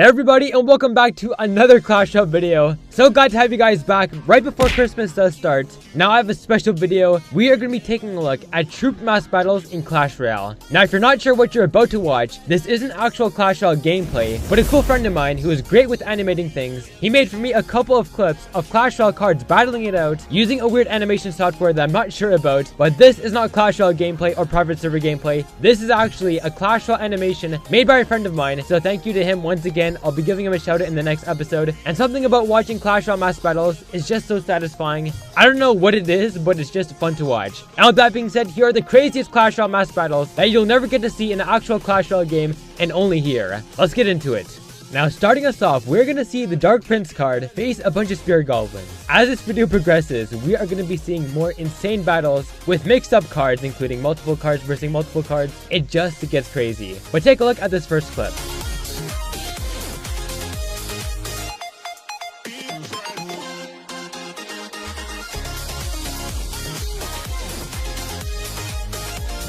Hey everybody, and welcome back to another Clash Royale video. So glad to have you guys back right before Christmas does start. Now I have a special video. We are going to be taking a look at troop mass battles in Clash Royale. Now if you're not sure what you're about to watch, this isn't actual Clash Royale gameplay, but a cool friend of mine who is great with animating things. He made for me a couple of clips of Clash Royale cards battling it out using a weird animation software that I'm not sure about. But this is not Clash Royale gameplay or private server gameplay. This is actually a Clash Royale animation made by a friend of mine. So thank you to him once again. I'll be giving him a shout out in the next episode. And something about watching Clash Royale mass battles is just so satisfying. I don't know what it is, but it's just fun to watch. And with that being said, here are the craziest Clash Royale mass battles that you'll never get to see in an actual Clash Royale game, and only here. Let's get into it. Now, starting us off, we're going to see the Dark Prince card face a bunch of Spirit Goblins. As this video progresses, we are going to be seeing more insane battles with mixed up cards, including multiple cards versus multiple cards. It just gets crazy. But take a look at this first clip.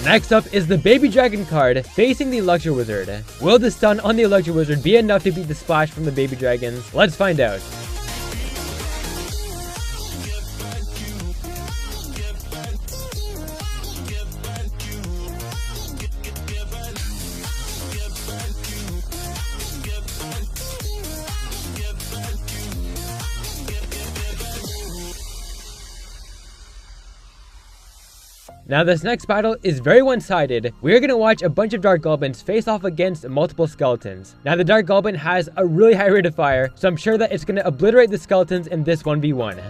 Next up is the Baby Dragon card facing the Electro Wizard. Will the stun on the Electro Wizard be enough to beat the splash from the Baby Dragons? Let's find out. Now this next battle is very one-sided. We're gonna watch a bunch of Dark Goblins face off against multiple skeletons. Now the Dark Goblin has a really high rate of fire, so I'm sure that it's gonna obliterate the skeletons in this 1v1.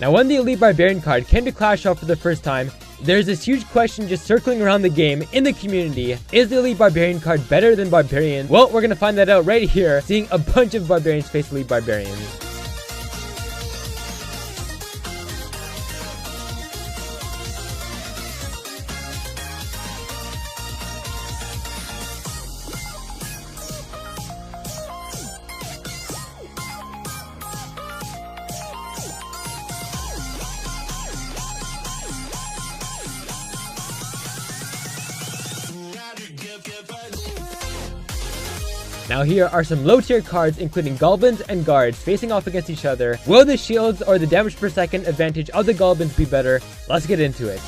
Now when the Elite Barbarian card came to Clash Royale for the first time, there's this huge question just circling around the game in the community. Is the Elite Barbarian card better than Barbarian? Well, we're gonna find that out right here, seeing a bunch of Barbarians face Elite Barbarians. Now here are some low tier cards including Goblins and Guards facing off against each other. Will the shields or the damage per second advantage of the Goblins be better? Let's get into it.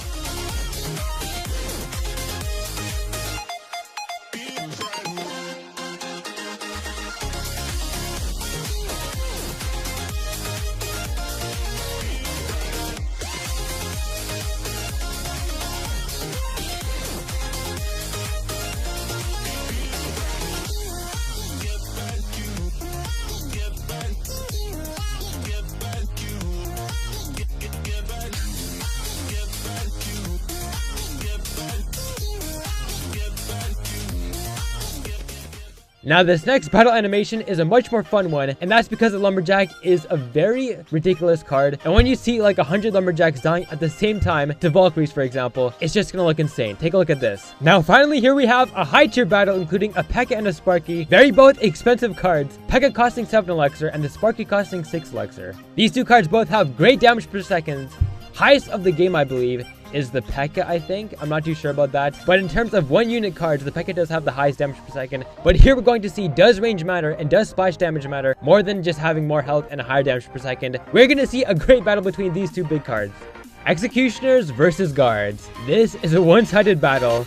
Now this next battle animation is a much more fun one, and that's because the Lumberjack is a very ridiculous card, and when you see like 100 Lumberjacks dying at the same time to Valkyries for example, it's just gonna look insane. Take a look at this. Now finally here we have a high tier battle including a P.E.K.K.A and a Sparky, very both expensive cards, P.E.K.K.A costing 7 elixir and the Sparky costing 6 elixir. These two cards both have great damage per second. Highest of the game I believe is the P.E.K.K.A, I think. I'm not too sure about that. But in terms of one unit cards, the P.E.K.K.A does have the highest damage per second. But here we're going to see, does range matter and does splash damage matter more than just having more health and a higher damage per second? We're going to see a great battle between these two big cards. Executioners versus Guards. This is a one-sided battle.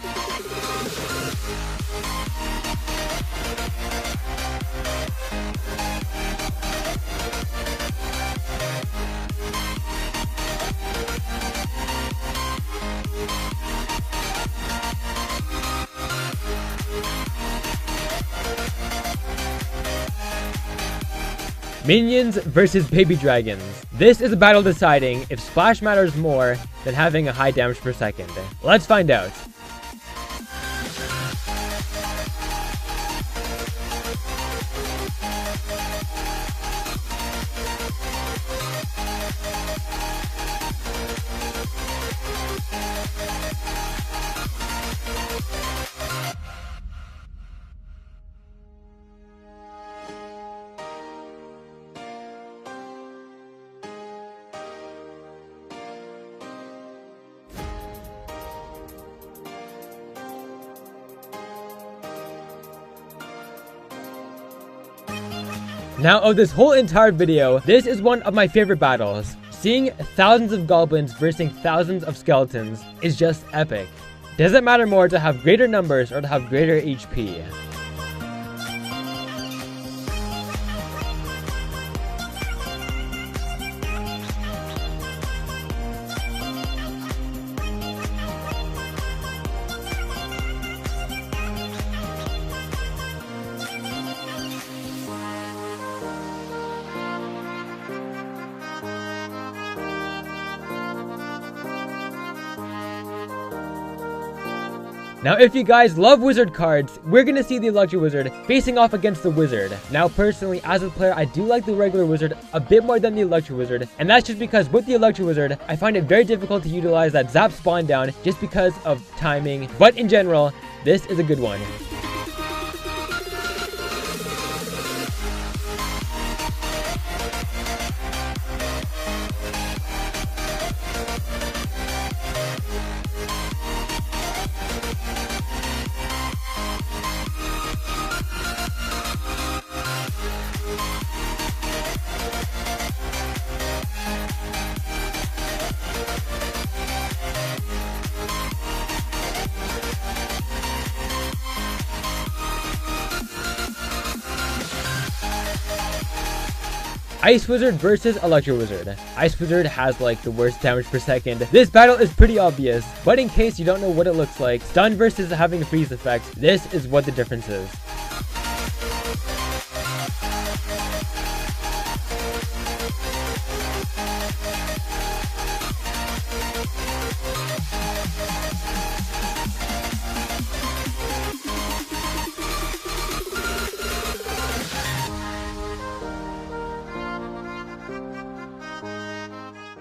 Minions versus Baby Dragons. This is a battle deciding if splash matters more than having a high damage per second. Let's find out. Now, of this whole entire video, this is one of my favorite battles. Seeing thousands of goblins versus thousands of skeletons is just epic. Does it matter more to have greater numbers or to have greater HP? Now, if you guys love wizard cards, we're gonna see the electro wizard facing off against the wizard. Now, personally, as a player, I do like the regular wizard a bit more than the electro wizard, and that's just because with the electro wizard, I find it very difficult to utilize that zap spawn down just because of timing. But in general, this is a good one. Ice Wizard versus Electro Wizard. Ice Wizard has like the worst damage per second. This battle is pretty obvious, but in case you don't know what it looks like, stun versus having a freeze effect, this is what the difference is.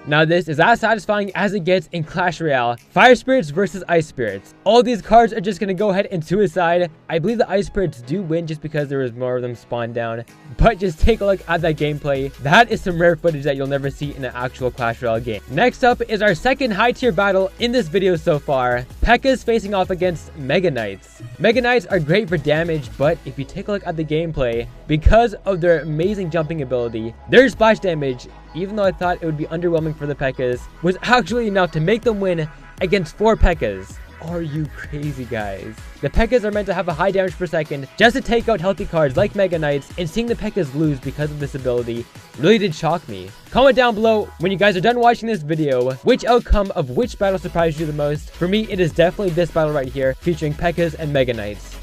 Now this is as satisfying as it gets in Clash Royale. Fire Spirits versus Ice Spirits. All these cards are just going to go ahead and suicide. I believe the Ice Spirits do win just because there was more of them spawned down. But just take a look at that gameplay. That is some rare footage that you'll never see in an actual Clash Royale game. Next up is our second high tier battle in this video so far. P.E.K.K.A.s facing off against Mega Knights. Mega Knights are great for damage, but if you take a look at the gameplay, because of their amazing jumping ability, their splash damage, even though I thought it would be underwhelming for the P.E.K.K.A.s, was actually enough to make them win against 4 P.E.K.K.A.s. Are you crazy, guys? The P.E.K.K.A.s are meant to have a high damage per second just to take out healthy cards like Mega Knights, and seeing the P.E.K.K.A.s lose because of this ability really did shock me. Comment down below when you guys are done watching this video which outcome of which battle surprised you the most. For me, it is definitely this battle right here featuring P.E.K.K.A.s and Mega Knights.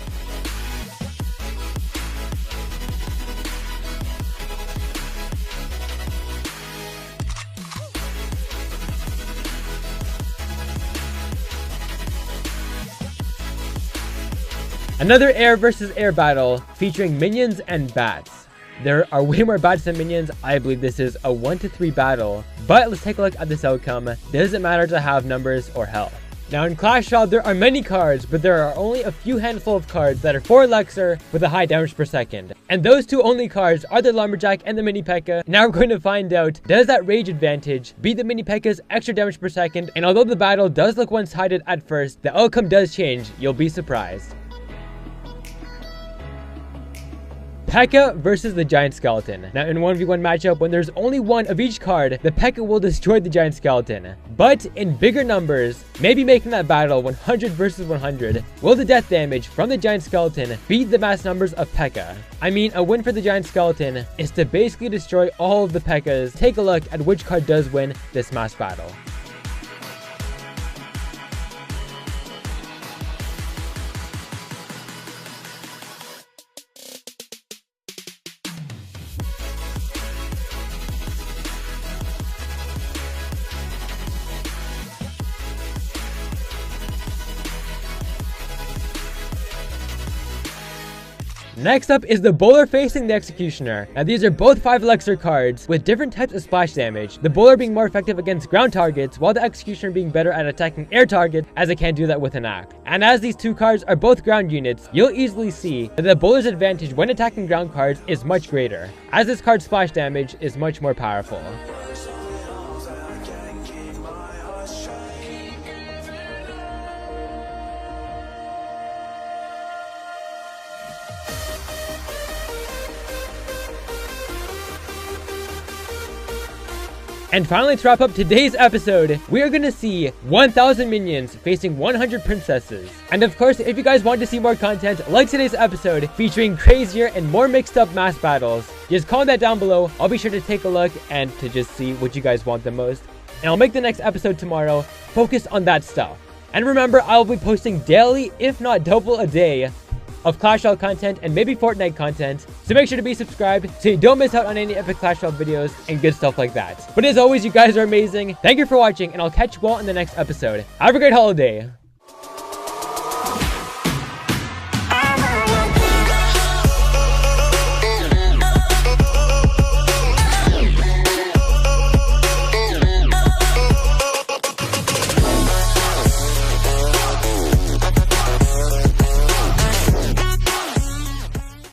Another air versus air battle featuring minions and bats. There are way more bats than minions. I believe this is a 1-3 battle, but let's take a look at this outcome. Doesn't matter to have numbers or health. Now in Clash Royale, there are many cards, but there are only a few handful of cards that are 4 elixir with a high damage per second. And those two only cards are the Lumberjack and the Mini P.E.K.K.A. Now we're going to find out, does that Rage advantage beat the Mini P.E.K.K.A.'s extra damage per second? And although the battle does look one-sided at first, the outcome does change. You'll be surprised. P.E.K.K.A. versus the Giant Skeleton. Now in 1v1 matchup, when there's only one of each card, the P.E.K.K.A. will destroy the Giant Skeleton. But in bigger numbers, maybe making that battle 100 versus 100, will the death damage from the Giant Skeleton beat the mass numbers of P.E.K.K.A.? I mean, a win for the Giant Skeleton is to basically destroy all of the P.E.K.K.A.s. Take a look at which card does win this mass battle. Next up is the Bowler facing the Executioner. Now these are both 5 elixir cards with different types of splash damage. The Bowler being more effective against ground targets, while the Executioner being better at attacking air targets, as it can do that with an axe. And as these two cards are both ground units, you'll easily see that the Bowler's advantage when attacking ground cards is much greater, as this card's splash damage is much more powerful. And finally, to wrap up today's episode, we are gonna see 1,000 minions facing 100 princesses. And of course, if you guys want to see more content like today's episode featuring crazier and more mixed up mass battles, just comment that down below. I'll be sure to take a look and to just see what you guys want the most. And I'll make the next episode tomorrow focused on that stuff. And remember, I'll be posting daily, if not double a day, of Clash Royale content and maybe Fortnite content. So make sure to be subscribed so you don't miss out on any epic Clash Royale videos and good stuff like that. But as always, you guys are amazing. Thank you for watching, and I'll catch you all in the next episode. Have a great holiday.